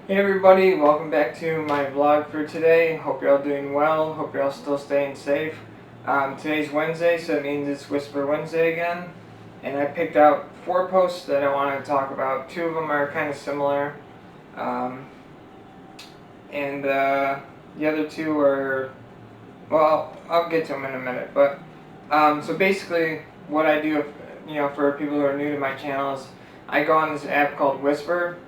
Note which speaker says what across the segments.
Speaker 1: Hey everybody, welcome back to my vlog for today. Hope you're all doing well. Hope you're all still staying safe. Today's Wednesday, so it means it's Whisper Wednesday again. And I picked out 4 posts that I want to talk about. 2 of them are kind of similar. And the other 2 are, well, I'll get to them in a minute. But so basically what I do, for people who are new to my channel is I go on this app called Whisper.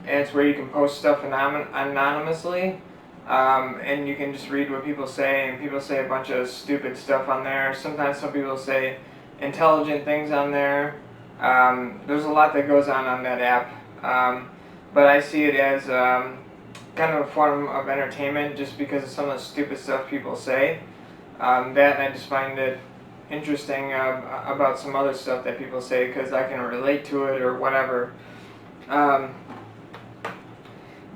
Speaker 1: And it's where you can post stuff anonymously, and you can just read what people say, and people say a bunch of stupid stuff on there. Sometimes some people say intelligent things on there. There's a lot that goes on that app, but I see it as kind of a form of entertainment just because of some of the stupid stuff people say. And I just find it interesting about some other stuff that people say because I can relate to it or whatever.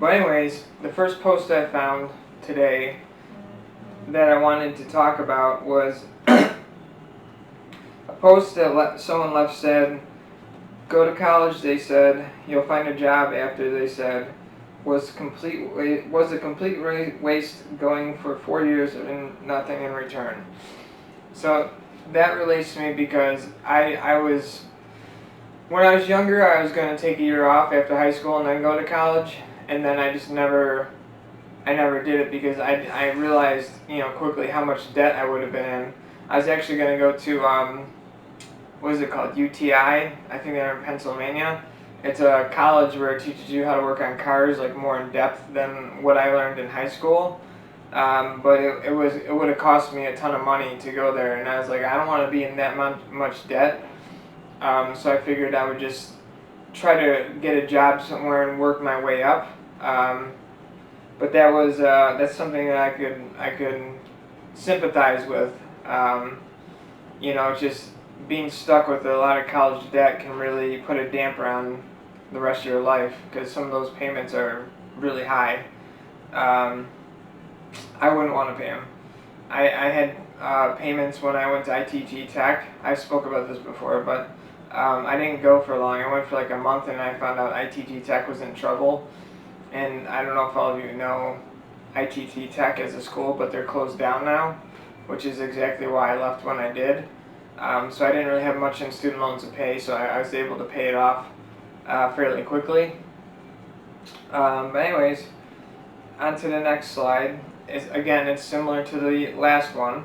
Speaker 1: But anyways, the first post I found today that I wanted to talk about was a post that someone left said, go to college, they said, you'll find a job after, they said, was a complete waste going for 4 years and nothing in return. So that relates to me because when I was younger, I was going to take a year off after high school and then go to college. And then I just never did it because I realized, quickly how much debt I would have been in. I was actually going to go to, what is it called, UTI, I think they're in Pennsylvania. It's a college where it teaches you how to work on cars, like more in depth than what I learned in high school. But it would have cost me a ton of money to go there, and I was like, I don't want to be in that much debt. So I figured I would just try to get a job somewhere and work my way up. But that's something that I could sympathize with. Just being stuck with a lot of college debt can really put a damper on the rest of your life because some of those payments are really high. I wouldn't want to pay them. I had payments when I went to ITT Tech. I spoke about this before, but I didn't go for long. I went for like a month and I found out ITT Tech was in trouble. And I don't know if all of you know ITT Tech as a school, but they're closed down now, which is exactly why I left when I did. So I didn't really have much in student loans to pay, so I was able to pay it off fairly quickly. But anyways, on to the next slide. It's similar to the last one.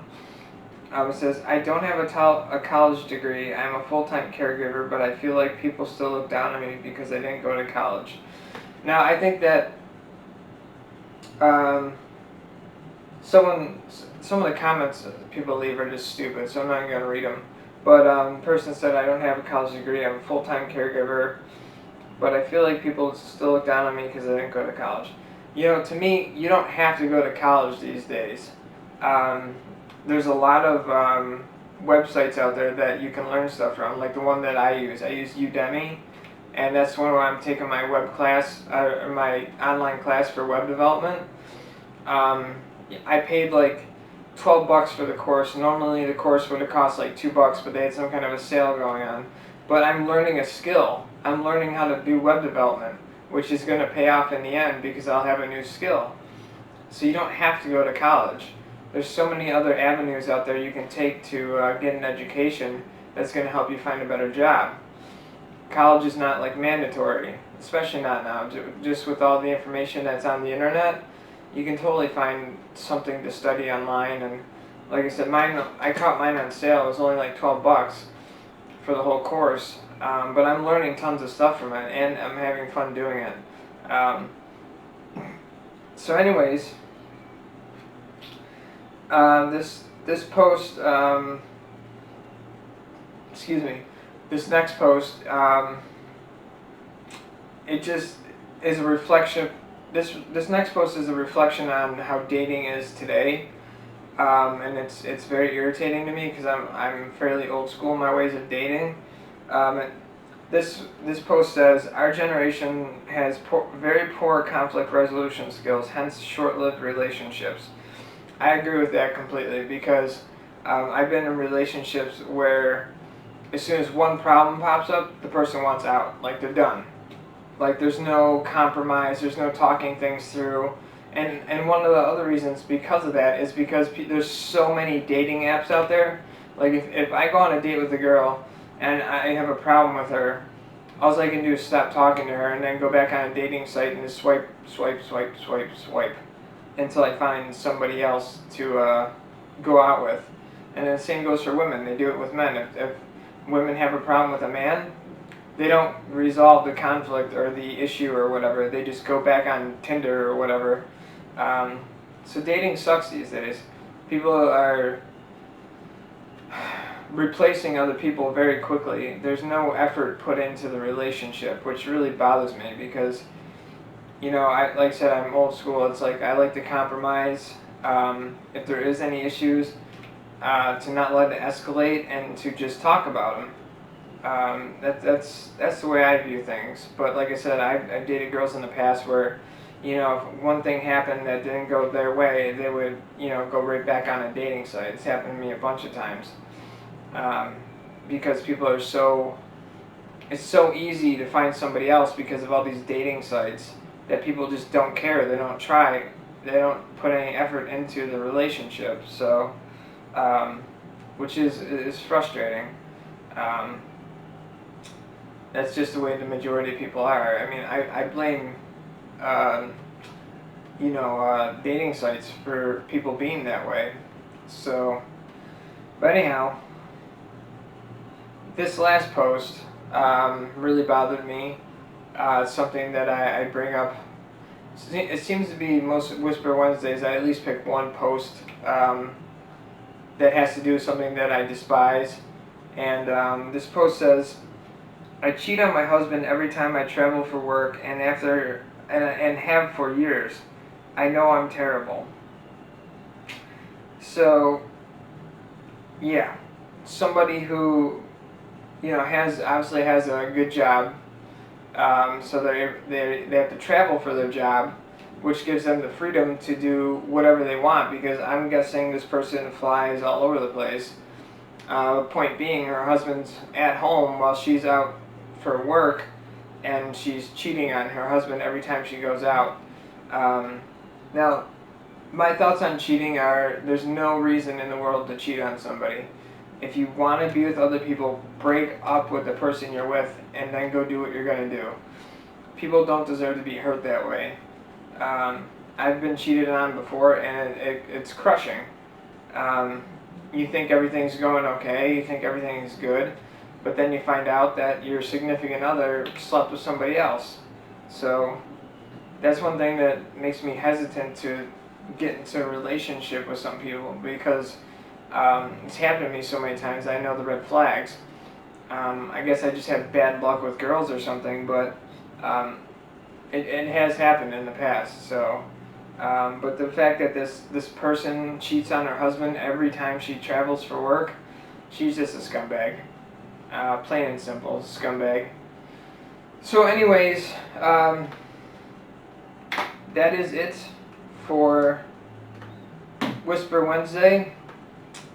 Speaker 1: It says, I don't have a college degree. I'm a full-time caregiver, but I feel like people still look down on me because I didn't go to college. Now, I think that some of the comments people leave are just stupid, so I'm not going to read them. But the person said, I don't have a college degree. I'm a full-time caregiver, but I feel like people still look down on me because I didn't go to college. To me, you don't have to go to college these days. There's a lot of websites out there that you can learn stuff from, like the one that I use. I use Udemy, and that's one where I'm taking my web class, or my online class for web development. I paid like $12 for the course. Normally the course would have cost like $2, but they had some kind of a sale going on. But I'm learning a skill. I'm learning how to do web development, which is going to pay off in the end because I'll have a new skill. So you don't have to go to college. There's so many other avenues out there you can take to get an education that's going to help you find a better job. College is not like mandatory, especially not now. Just with all the information that's on the internet, you can totally find something to study online. And like I said, I caught mine on sale. It was only like $12 for the whole course. But I'm learning tons of stuff from it, and I'm having fun doing it. So anyways, this post, this next post, it just is a reflection. This next post is a reflection on how dating is today, and it's very irritating to me because I'm fairly old school in my ways of dating. This post says, our generation has very poor conflict resolution skills, hence short-lived relationships. I agree with that completely because I've been in relationships where as soon as one problem pops up, the person wants out, like they're done. Like, there's no compromise, there's no talking things through. And one of the other reasons because of that is because there's so many dating apps out there. Like, if I go on a date with a girl and I have a problem with her, all I can do is stop talking to her and then go back on a dating site and just swipe, swipe, swipe, swipe, swipe until I find somebody else to go out with. And the same goes for women. They do it with men. If women have a problem with a man, they don't resolve the conflict or the issue or whatever. They just go back on Tinder or whatever. So dating sucks these days. People are replacing other people very quickly. There's no effort put into the relationship, which really bothers me because, like I said, I'm old school. It's like I like to compromise. If there is any issues, to not let it escalate and to just talk about them. That's the way I view things. But like I said, I've dated girls in the past where, if one thing happened that didn't go their way, they would, go right back on a dating site. It's happened to me a bunch of times. Because people are it's so easy to find somebody else because of all these dating sites that people just don't care. They don't try. They don't put any effort into the relationship. So, which is frustrating. That's just the way the majority of people are. I mean, I blame, dating sites for people being that way. So, but anyhow, this last post really bothered me. It's something that I bring up. It seems to be most Whisper Wednesdays. I at least pick one post that has to do with something that I despise. And this post says, I cheat on my husband every time I travel for work and have for years. I know I'm terrible. So, yeah, somebody who obviously has a good job, so they have to travel for their job, which gives them the freedom to do whatever they want, because I'm guessing this person flies all over the place. Point being, her husband's at home while she's out for work, and she's cheating on her husband every time she goes out. Now, my thoughts on cheating are, there's no reason in the world to cheat on somebody. If you want to be with other people, break up with the person you're with and then go do what you're going to do. People don't deserve to be hurt that way. I've been cheated on before, and it's crushing. You think everything's going okay, you think everything's good, but then you find out that your significant other slept with somebody else. So that's one thing that makes me hesitant to get into a relationship with some people, because it's happened to me so many times. I know the red flags. I guess I just have bad luck with girls or something, but it has happened in the past. So, but the fact that this person cheats on her husband every time she travels for work, she's just a scumbag. Plain and simple, scumbag. So anyways, that is it for Whisper Wednesday.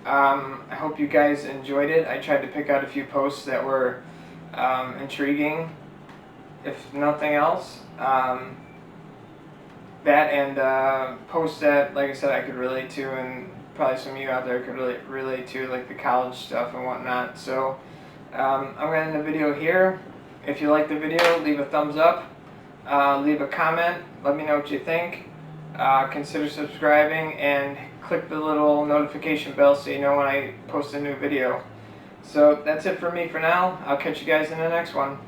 Speaker 1: I hope you guys enjoyed it. I tried to pick out a few posts that were intriguing, if nothing else. That and posts that, like I said, I could relate to, and probably some of you out there could relate to, like the college stuff and whatnot. So I'm going to end the video here. If you like the video, leave a thumbs up, leave a comment, let me know what you think. Consider subscribing and click the little notification bell so you know when I post a new video. So that's it for me for now. I'll catch you guys in the next one.